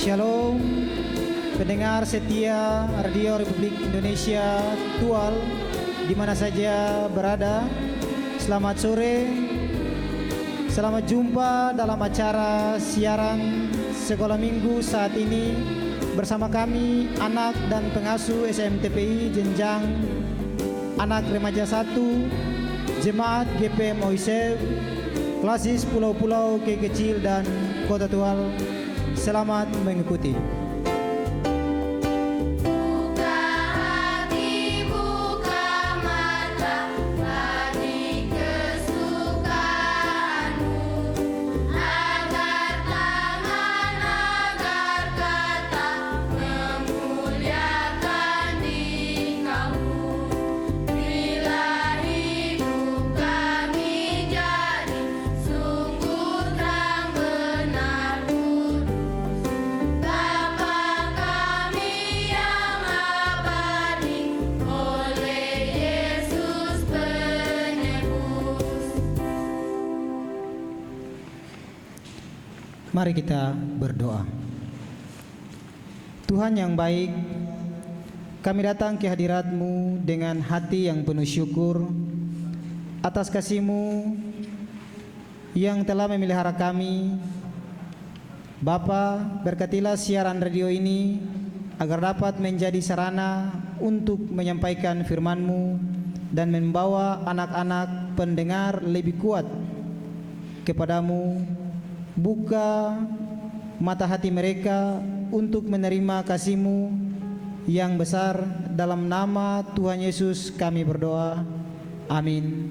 Shalom, pendengar setia Radio Republik Indonesia Tual, di mana saja berada. Selamat sore, selamat jumpa dalam acara siaran Sekolah Minggu saat ini bersama kami, anak dan pengasuh SMTPI Jenjang Anak Remaja 1, Jemaat GPM OISEF, Klasis Pulau-Pulau Kecil dan Kota Tual. Selamat mengikuti. Mari kita berdoa. Tuhan yang baik, kami datang ke hadirat-Mu dengan hati yang penuh syukur atas kasih-Mu yang telah memelihara kami. Bapa, berkatilah siaran radio ini agar dapat menjadi sarana untuk menyampaikan firman-Mu dan membawa anak-anak pendengar lebih kuat kepadamu. Buka mata hati mereka untuk menerima kasih-Mu yang besar. Dalam nama Tuhan Yesus kami berdoa. Amin.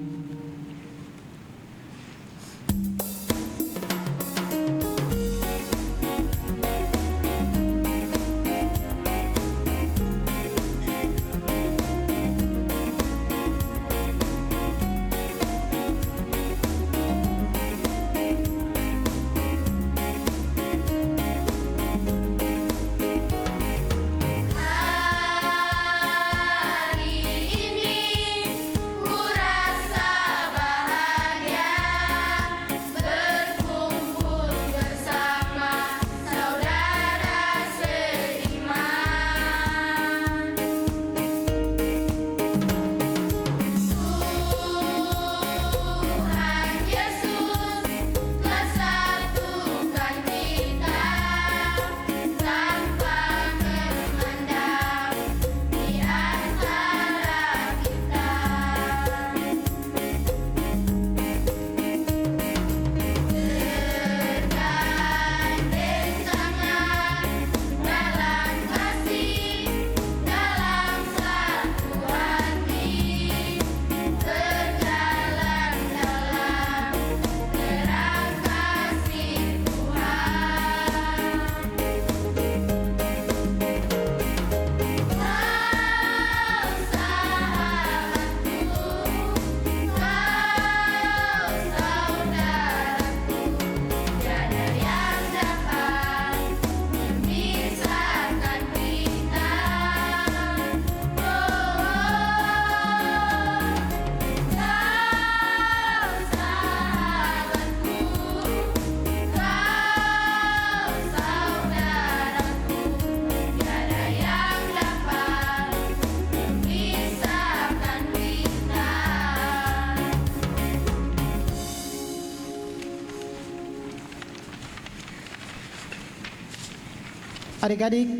Adik-adik,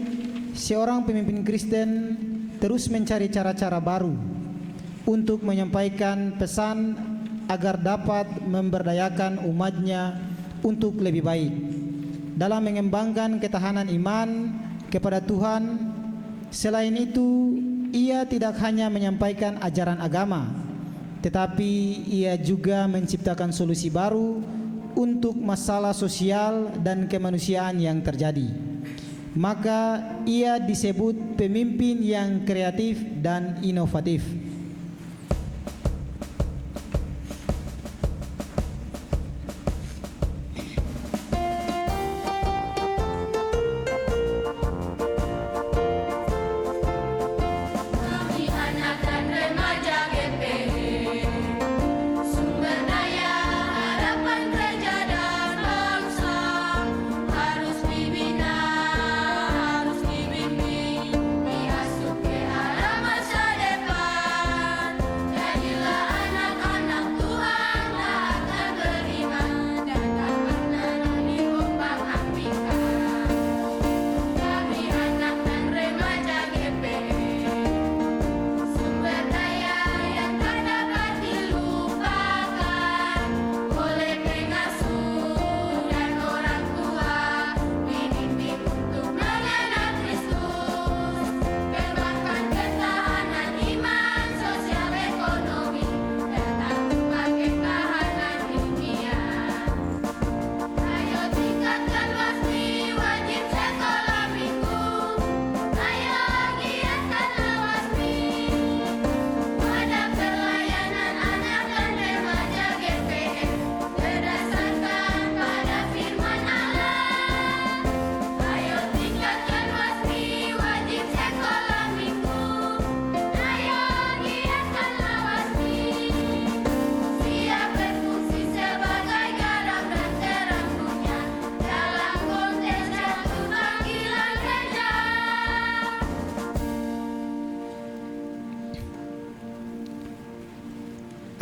seorang pemimpin Kristen terus mencari cara-cara baru untuk menyampaikan pesan agar dapat memberdayakan umatnya untuk lebih baik dalam mengembangkan ketahanan iman kepada Tuhan. Selain itu, ia tidak hanya menyampaikan ajaran agama, tetapi ia juga menciptakan solusi baru untuk masalah sosial dan kemanusiaan yang terjadi. Maka ia disebut pemimpin yang kreatif dan inovatif. Harapan kerja dan bangsa harus dibina.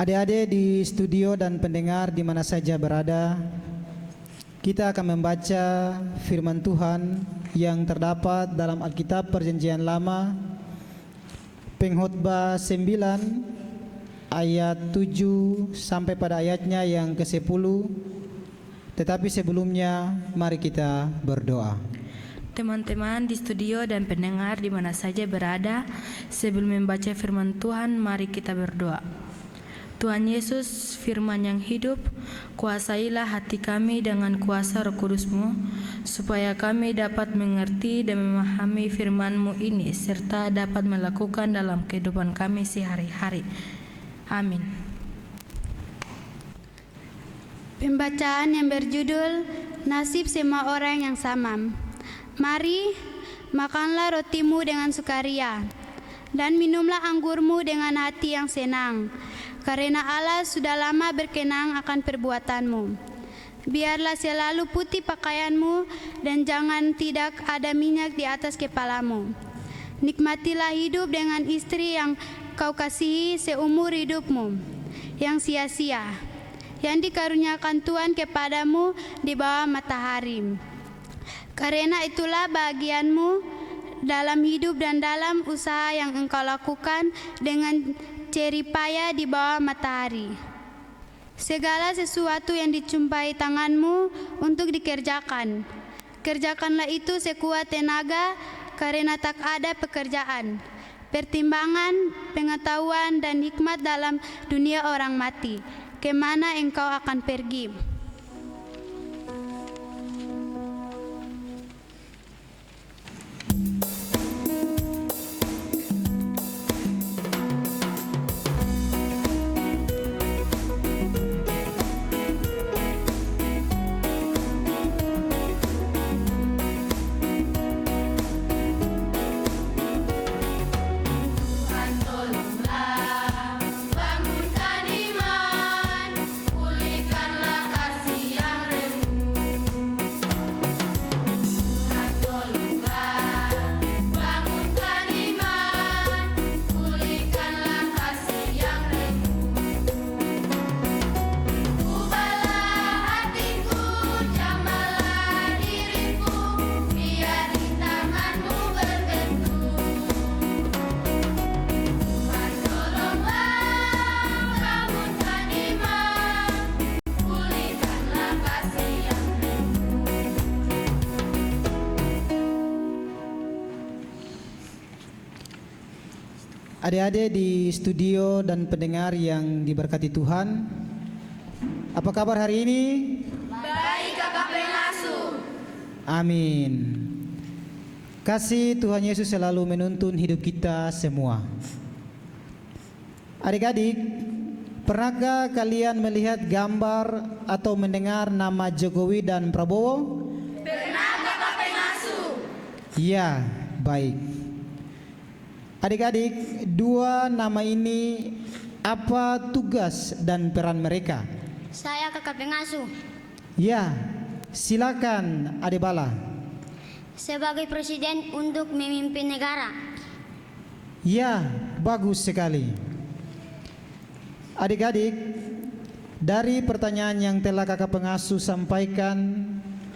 Adik-adik di studio dan pendengar di mana saja berada, kita akan membaca firman Tuhan yang terdapat dalam Alkitab Perjanjian Lama, Pengkhotbah 9 ayat 7 sampai pada ayatnya yang ke-10. Tetapi sebelumnya mari kita berdoa. Teman-teman di studio dan pendengar di mana saja berada, sebelum membaca firman Tuhan, mari kita berdoa. Tuhan Yesus, firman yang hidup, kuasailah hati kami dengan kuasa Roh Kudus-Mu, supaya kami dapat mengerti dan memahami firman-Mu ini, serta dapat melakukan dalam kehidupan kami sehari-hari. Amin. Pembacaan yang berjudul Nasib Semua Orang yang Sama. Mari, makanlah rotimu dengan sukaria, dan minumlah anggurmu dengan hati yang senang, karena Allah sudah lama berkenan akan perbuatanmu. Biarlah selalu putih pakaianmu, dan jangan tidak ada minyak di atas kepalamu. Nikmatilah hidup dengan istri yang kau kasihi seumur hidupmu, yang sia-sia, yang dikaruniakan Tuhan kepadamu di bawah matahari. Karena itulah bagianmu dalam hidup dan dalam usaha yang engkau lakukan dengan jeripaya di bawah matahari. Segala sesuatu yang dicumpai tanganmu untuk dikerjakan, kerjakanlah itu sekuat tenaga, karena tak ada pekerjaan, pertimbangan, pengetahuan, dan hikmat dalam dunia orang mati, kemana engkau akan pergi. Adik-adik di studio dan pendengar yang diberkati Tuhan, apa kabar hari ini? Baik, Kakak Pengasuh. Amin. Kasih Tuhan Yesus selalu menuntun hidup kita semua. Adik-adik, pernahkah kalian melihat gambar atau mendengar nama Jokowi dan Prabowo? Pernah, Kakak Pengasuh. Ya, baik. Adik-adik, dua nama ini apa tugas dan peran mereka? Saya Kakak Pengasuh. Ya, silakan Adik Bala. Sebagai presiden untuk memimpin negara. Ya, bagus sekali. Adik-adik, dari pertanyaan yang telah Kakak Pengasuh sampaikan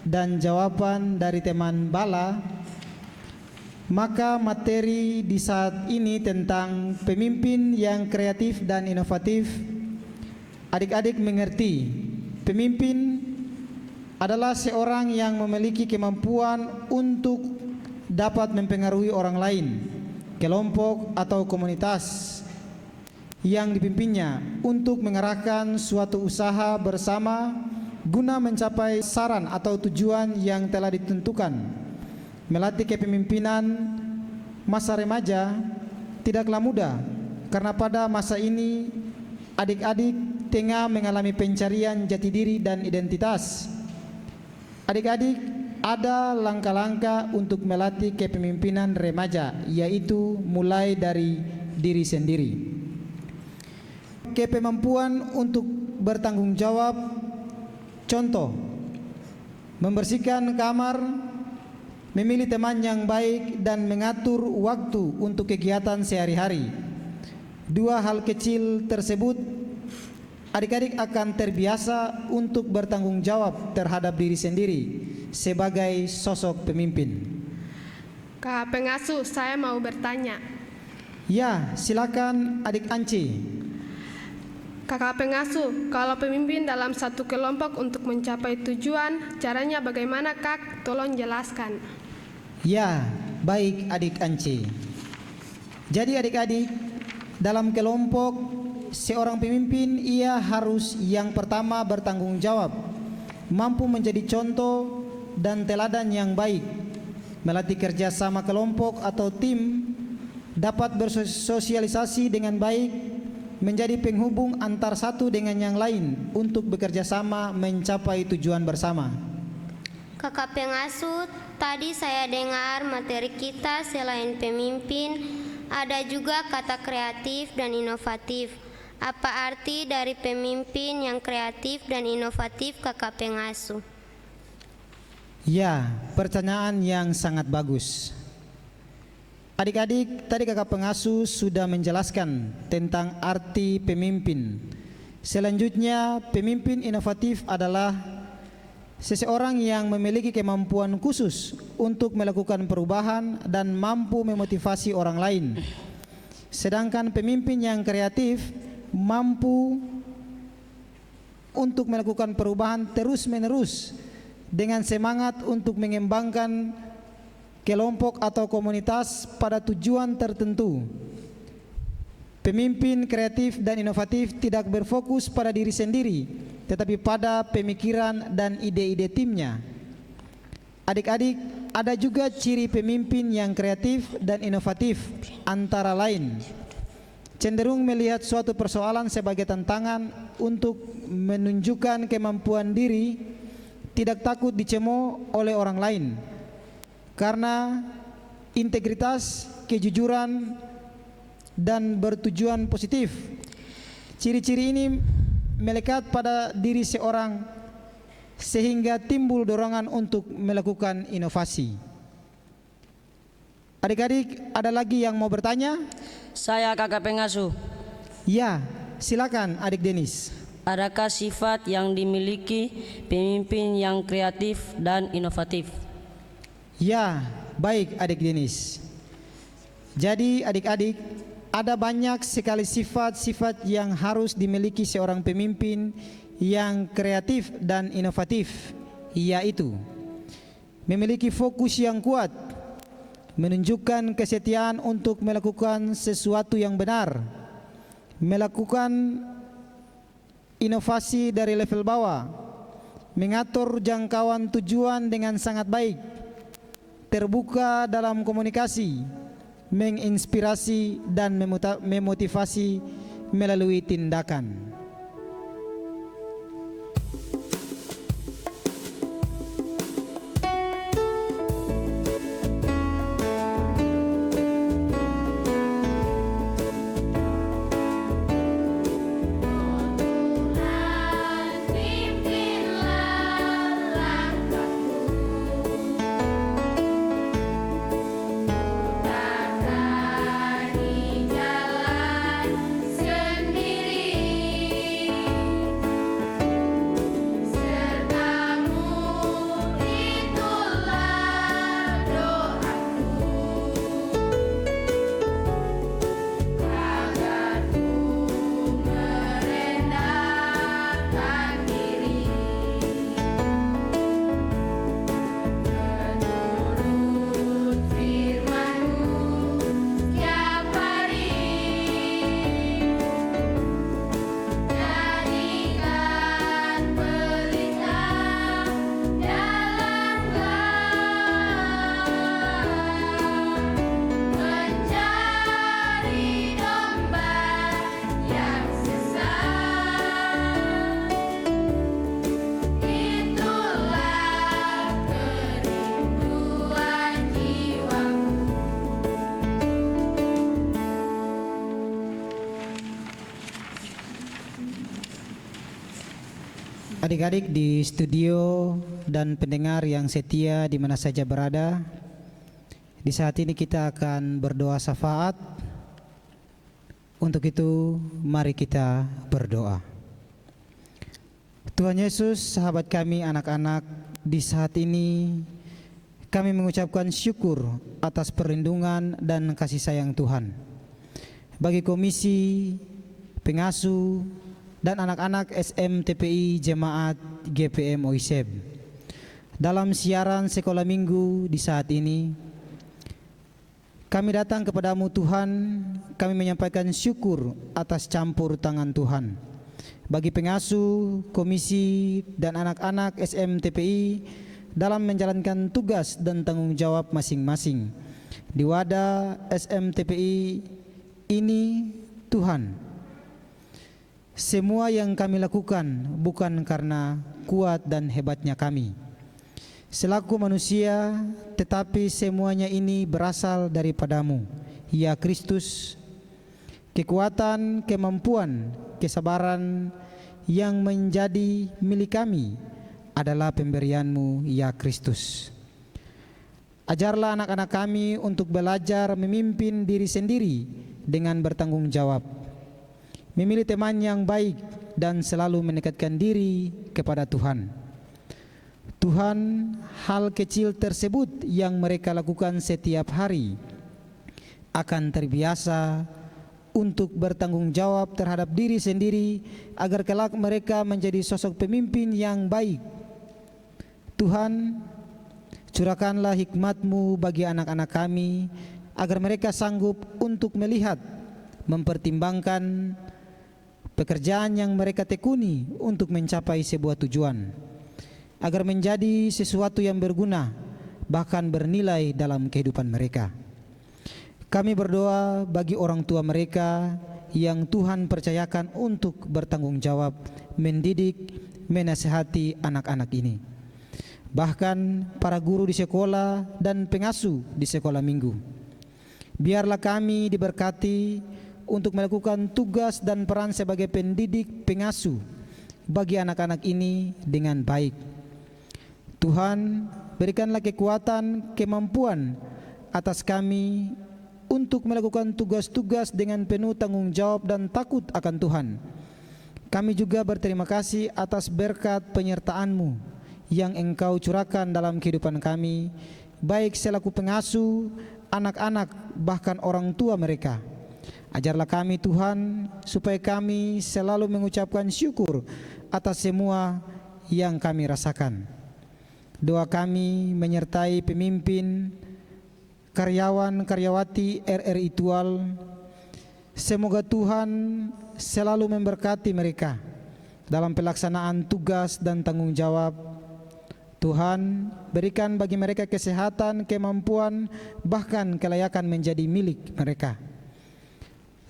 dan jawaban dari teman Bala, maka materi di saat ini tentang pemimpin yang kreatif dan inovatif, adik-adik mengerti, pemimpin adalah seorang yang memiliki kemampuan untuk dapat mempengaruhi orang lain, kelompok atau komunitas yang dipimpinnya untuk mengarahkan suatu usaha bersama guna mencapai sasaran atau tujuan yang telah ditentukan. Melatih kepemimpinan masa remaja tidaklah mudah, karena pada masa ini adik-adik tengah mengalami pencarian jati diri dan identitas. Adik-adik, ada langkah-langkah untuk melatih kepemimpinan remaja, yaitu mulai dari diri sendiri. Kemampuan untuk bertanggung jawab, contoh, membersihkan kamar, memilih teman yang baik, dan mengatur waktu untuk kegiatan sehari-hari. Dua hal kecil tersebut adik-adik akan terbiasa untuk bertanggung jawab terhadap diri sendiri sebagai sosok pemimpin. Kakak pengasuh, saya mau bertanya. Ya, silakan adik Anci. Kakak pengasuh, kalau pemimpin dalam satu kelompok untuk mencapai tujuan, caranya bagaimana, Kak? Tolong jelaskan. Ya, baik adik Anci. Jadi adik-adik, dalam kelompok seorang pemimpin ia harus yang pertama bertanggung jawab, mampu menjadi contoh dan teladan yang baik, melatih kerjasama kelompok atau tim, dapat bersosialisasi dengan baik, menjadi penghubung antar satu dengan yang lain untuk bekerja sama mencapai tujuan bersama. Kakak pengasuh, tadi saya dengar materi kita selain pemimpin, ada juga kata kreatif dan inovatif. Apa arti dari pemimpin yang kreatif dan inovatif, kakak pengasuh? Ya, pertanyaan yang sangat bagus. Adik-adik, tadi kakak pengasuh sudah menjelaskan tentang arti pemimpin. Selanjutnya, pemimpin inovatif adalah seseorang yang memiliki kemampuan khusus untuk melakukan perubahan dan mampu memotivasi orang lain. Sedangkan pemimpin yang kreatif mampu untuk melakukan perubahan terus-menerus dengan semangat untuk mengembangkan kelompok atau komunitas pada tujuan tertentu. Pemimpin kreatif dan inovatif tidak berfokus pada diri sendiri, tetapi pada pemikiran dan ide-ide timnya. Adik-adik, ada juga ciri pemimpin yang kreatif dan inovatif, antara lain cenderung melihat suatu persoalan sebagai tantangan untuk menunjukkan kemampuan diri, tidak takut dicemooh oleh orang lain, karena integritas, kejujuran, dan bertujuan positif. Ciri-ciri ini melekat pada diri seorang sehingga timbul dorongan untuk melakukan inovasi. Adik-adik, ada lagi yang mau bertanya? Saya kakak pengasuh. Ya, silakan adik Denis. Adakah sifat yang dimiliki pemimpin yang kreatif dan inovatif? Ya, baik adik Denis. Jadi adik-adik, ada banyak sekali sifat-sifat yang harus dimiliki seorang pemimpin yang kreatif dan inovatif, yaitu memiliki fokus yang kuat, menunjukkan kesetiaan untuk melakukan sesuatu yang benar, melakukan inovasi dari level bawah, mengatur jangkauan tujuan dengan sangat baik, terbuka dalam komunikasi, menginspirasi dan memotivasi melalui tindakan. Adik-adik di studio dan pendengar yang setia di mana saja berada, di saat ini kita akan berdoa syafaat. Untuk itu, mari kita berdoa. Tuhan Yesus, sahabat kami anak-anak, di saat ini kami mengucapkan syukur atas perlindungan dan kasih sayang Tuhan. Bagi komisi, pengasuh, dan anak-anak SMTPI Jemaat GPM OISEB. Dalam siaran sekolah minggu di saat ini, kami datang kepadamu Tuhan, kami menyampaikan syukur atas campur tangan Tuhan. Bagi pengasuh, komisi, dan anak-anak SMTPI dalam menjalankan tugas dan tanggung jawab masing-masing di wadah SMTPI ini, Tuhan, semua yang kami lakukan bukan karena kuat dan hebatnya kami selaku manusia, tetapi semuanya ini berasal daripadamu, ya Kristus. Kekuatan, kemampuan, kesabaran yang menjadi milik kami adalah pemberian-Mu, ya Kristus. Ajarlah anak-anak kami untuk belajar memimpin diri sendiri dengan bertanggung jawab, memilih teman yang baik, dan selalu mendekatkan diri kepada Tuhan. Tuhan, hal kecil tersebut yang mereka lakukan setiap hari akan terbiasa untuk bertanggung jawab terhadap diri sendiri agar kelak mereka menjadi sosok pemimpin yang baik. Tuhan, curahkanlah hikmat-Mu bagi anak-anak kami agar mereka sanggup untuk melihat, mempertimbangkan pekerjaan yang mereka tekuni untuk mencapai sebuah tujuan, agar menjadi sesuatu yang berguna, bahkan bernilai dalam kehidupan mereka. Kami berdoa bagi orang tua mereka yang Tuhan percayakan untuk bertanggung jawab, mendidik, menasihati anak-anak ini. Bahkan para guru di sekolah dan pengasuh di sekolah minggu. Biarlah kami diberkati untuk melakukan tugas dan peran sebagai pendidik pengasuh bagi anak-anak ini dengan baik. Tuhan, berikanlah kekuatan, kemampuan atas kami untuk melakukan tugas-tugas dengan penuh tanggung jawab dan takut akan Tuhan. Kami juga berterima kasih atas berkat penyertaan-Mu yang Engkau curahkan dalam kehidupan kami, baik selaku pengasuh, anak-anak, bahkan orang tua mereka. Ajarlah kami Tuhan, supaya kami selalu mengucapkan syukur atas semua yang kami rasakan. Doa kami menyertai pemimpin, karyawan-karyawati RRI Tual. Semoga Tuhan selalu memberkati mereka dalam pelaksanaan tugas dan tanggung jawab. Tuhan, berikan bagi mereka kesehatan, kemampuan, bahkan kelayakan menjadi milik mereka.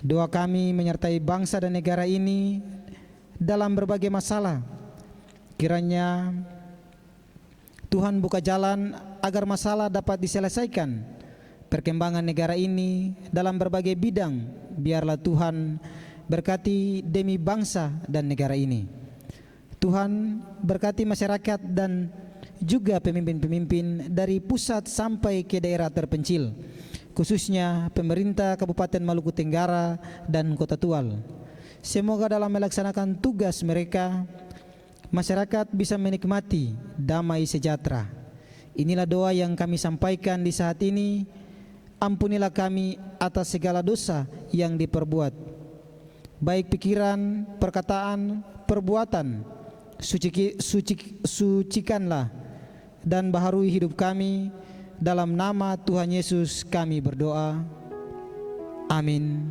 Doa kami menyertai bangsa dan negara ini dalam berbagai masalah. Kiranya Tuhan buka jalan agar masalah dapat diselesaikan. Perkembangan negara ini dalam berbagai bidang, biarlah Tuhan berkati demi bangsa dan negara ini. Tuhan berkati masyarakat dan juga pemimpin-pemimpin dari pusat sampai ke daerah terpencil, khususnya pemerintah Kabupaten Maluku Tenggara dan Kota Tual. Semoga dalam melaksanakan tugas mereka, masyarakat bisa menikmati damai sejahtera. Inilah doa yang kami sampaikan di saat ini. Ampunilah kami atas segala dosa yang diperbuat, baik pikiran, perkataan, perbuatan. Sucikanlah dan baharui hidup kami. Dalam nama Tuhan Yesus kami berdoa. Amin.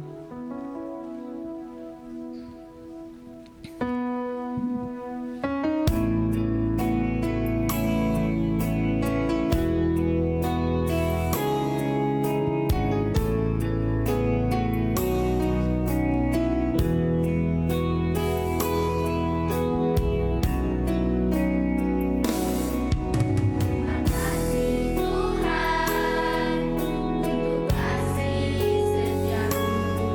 Tuhan untuk kasih setiamu.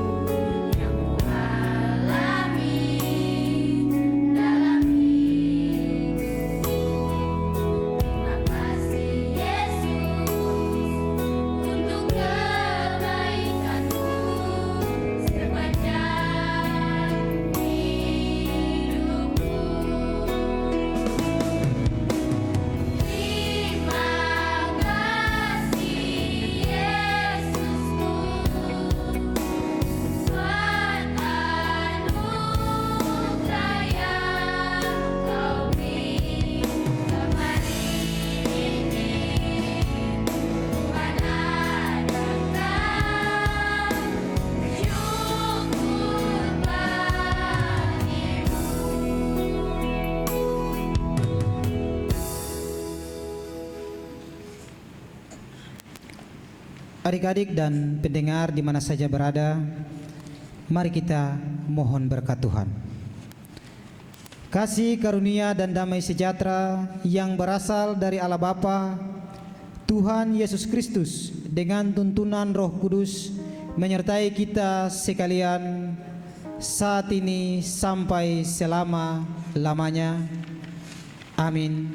Adik-adik dan pendengar di mana saja berada, mari kita mohon berkat Tuhan. Kasih karunia dan damai sejahtera yang berasal dari Allah Bapa, Tuhan Yesus Kristus dengan tuntunan Roh Kudus menyertai kita sekalian saat ini sampai selama-lamanya. Amin.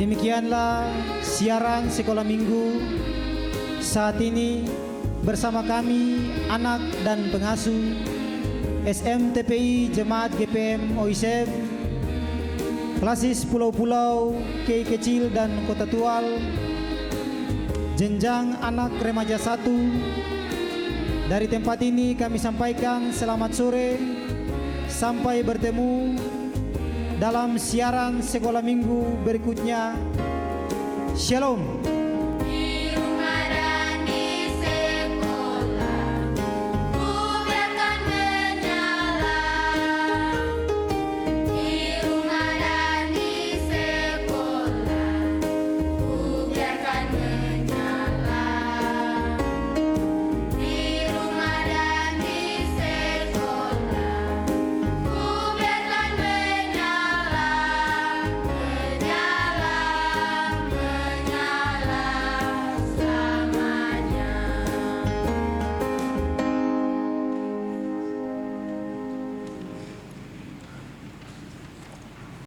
Demikianlah siaran sekolah minggu saat ini bersama kami anak dan pengasuh SMTPI Jemaat GPM OISEF Klasis Pulau-Pulau, Kei Kecil dan Kota Tual, jenjang anak remaja 1. Dari tempat ini kami sampaikan selamat sore, sampai bertemu dalam siaran sekolah minggu berikutnya. Shalom.